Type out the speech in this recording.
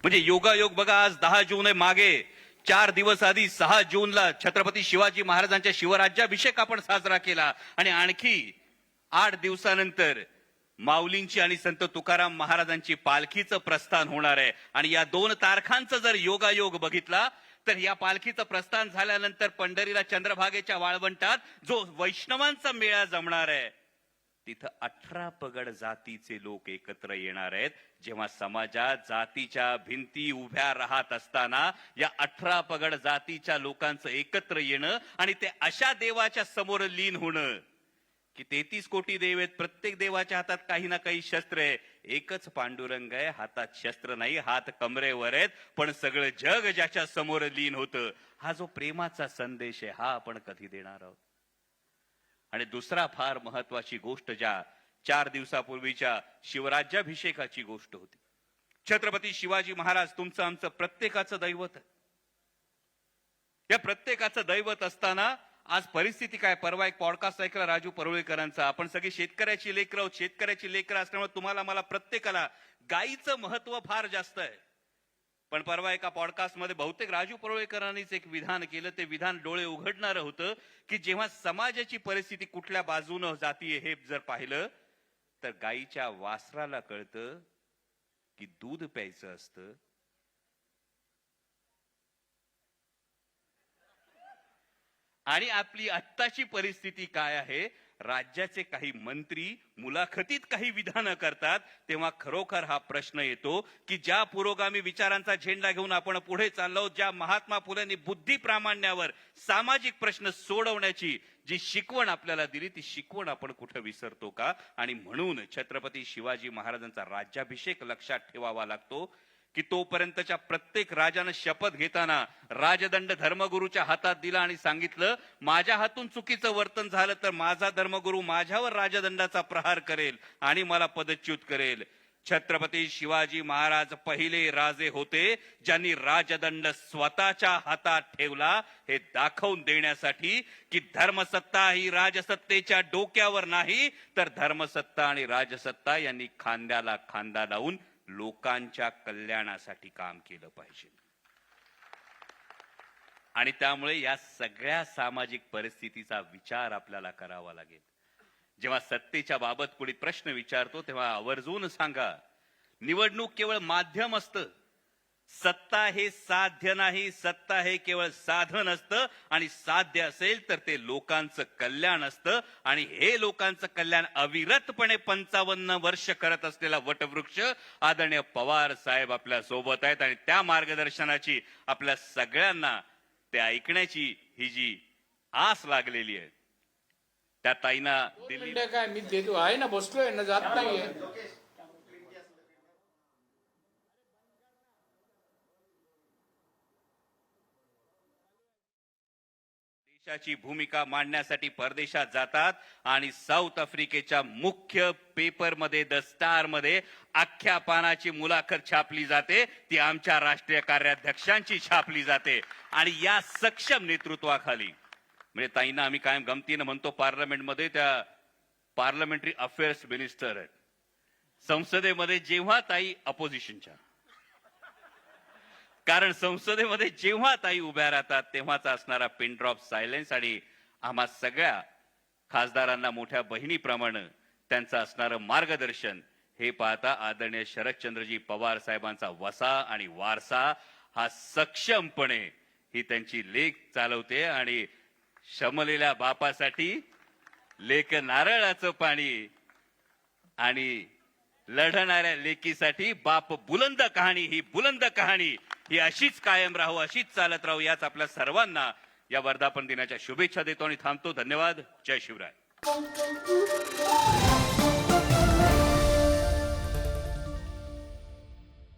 म्हणजे योगायोग बघा, आज 10 जून आहे, मागे 4 दिवस आधी 6 जूनला छत्रपती शिवाजी महाराजांच्या शिवराज्याभिषेक आपण साजरा केला आणि आणखी 8 दिवसानंतर माऊलींची आणि संत तुकाराम महाराजांची पालखीचं प्रस्थान होणार आहे. आणि या 2 तारखांचा जर योगायोग बघितला तर या पालखीचं प्रस्थान झाल्यानंतर पंढरीला चंद्रभागेच्या वाळवंटात जो वैष्णवांचा मेळा जमणार आहे, तिथं 18 पगड जातीचे लोक एकत्र येणार आहेत. जेव्हा समाजात जातीच्या भिंती उभ्या राहत असताना या 18 पगड जातीच्या लोकांचं एकत्र येणं आणि ते अशा देवाच्या समोर लीन होणं की 33 कोटी देव आहेत, प्रत्येक देवाच्या हातात काही ना काही शस्त्र आहे, एकच पांडुरंग आहे, हातात शस्त्र नाही, हात कमरेवर आहेत, पण सगळं जग ज्याच्या समोर लीन होतं. हा जो प्रेमाचा संदेश आहे हा आपण कधी देणार आहोत? आणि दुसरा फार महत्वाची गोष्ट, ज्या 4 दिवसापूर्वीच्या शिवराज्याभिषेकाची गोष्ट होती. छत्रपती शिवाजी महाराज तुमचं आमचं प्रत्येकाचं दैवत आहे. या प्रत्येकाचं दैवत असताना आज परिस्थिती काय? परवा एक पॉडकास्ट ऐकला राजू परुळेकरांचा. आपण सगळी शेतकऱ्याची लेकरं आहोत, शेतकऱ्याची लेकरं असल्यामुळे तुम्हाला मला प्रत्येकाला गायीचं महत्व फार जास्त आहे. पण परवा एका पॉडकास्टमध्ये बहुतेक राजू परुळेकरांनीच एक विधान केलं. ते विधान डोळे उघडणारं होतं की जेव्हा समाजाची परिस्थिती कुठल्या बाजूनं जातीये हे जर पाहिलं तर गायीच्या वासराला कळतं की दूध प्यायचं असतं आणि आपली आत्ताची परिस्थिती काय आहे. राज्याचे काही मंत्री मुलाखतीत काही विधानं करतात तेव्हा खरोखर हा प्रश्न येतो की ज्या पुरोगामी विचारांचा झेंडा घेऊन आपण पुढे चाललो, ज्या महात्मा फुलेंनी बुद्धी प्रामाण्यावर सामाजिक प्रश्न सोडवण्याची जी शिकवण आपल्याला दिली, ती शिकवण आपण कुठे विसरतो का? आणि म्हणून छत्रपती शिवाजी महाराजांचा राज्याभिषेक लक्षात ठेवावा लागतो की तोपर्यंतच्या प्रत्येक राजानं शपथ घेताना राजदंड धर्मगुरूच्या हातात दिला आणि सांगितलं, माझ्या हातून चुकीचं वर्तन झालं तर माझा धर्मगुरू माझ्यावर राजदंडाचा प्रहार करेल आणि मला पदच्युत करेल. छत्रपती शिवाजी महाराज पहिले राजे होते ज्यांनी राजदंड स्वतःच्या हातात ठेवला, हे दाखवून देण्यासाठी की धर्मसत्ता ही राजसत्तेच्या डोक्यावर नाही, तर धर्मसत्ता आणि राजसत्ता यांनी खांद्याला खांदा लावून लोकांच्या कल्याणासाठी काम केलं पाहिजे. आणि त्यामुळे या सगळ्या सामाजिक परिस्थितीचा विचार आपल्याला करावा लागेल. जेव्हा सत्तेच्या बाबत कोणी प्रश्न विचारतो तेव्हा आवर्जून सांगा, निवडणूक केवळ माध्यम असतं, सत्ता हे साध्य नाही, सत्ता हे केवळ साधन असतं आणि साध्य असेल तर ते लोकांचं कल्याण असतं. आणि हे लोकांचं कल्याण अविरतपणे 55 वर्ष करत असलेला वटवृक्ष आदरणीय पवार साहेब आपल्या सोबत आहेत आणि त्या मार्गदर्शनाची आपल्या सगळ्यांना ते ऐकण्याची ही जी आस लागलेली आहे त्या ताईंना दिली. काय मी देतो आहे ना, बसलोय ना, जात नाहीये. देशाची भूमिका मांडण्यासाठी परदेशात जातात आणि साऊथ आफ्रिकेच्या मुख्य पेपरमध्ये द स्टार मध्ये अख्ख्या पानाची मुलाखत छापली जाते, ती आमच्या राष्ट्रीय कार्याध्यक्षांची छापली जाते. आणि या सक्षम नेतृत्वाखाली म्हणजे ताईंना आम्ही कायम गमतीनं म्हणतो, पार्लमेंटमध्ये त्या पार्लमेंटरी अफेअर्स मिनिस्टर आहेत. संसदेमध्ये जेव्हा ताई अपोजिशनच्या, कारण संसदेमध्ये जेव्हा ताई उभ्या राहतात तेव्हाच असणारा पिन ड्रॉप सायलेन्स आणि आम्हा सगळ्या खासदारांना मोठ्या बहिणीप्रमाणे त्यांचं असणारं मार्गदर्शन हे पाहता आदरणीय शरदचंद्रजी पवार साहेबांचा वसा आणि वारसा हा सक्षमपणे ही त्यांची लेख चालवते. आणि शमलेल्या बापासाठी लेक नारळाचं पाणी आणि लढणाऱ्या लेकीसाठी बाप बुलंद कहाणी, ही बुलंद कहाणी ही अशीच कायम राहू, अशीच चालत राहू, याच आपल्या सर्वांना या वर्धापन दिनाच्या शुभेच्छा देतो आणि थांबतो. धन्यवाद. जय शिवराय.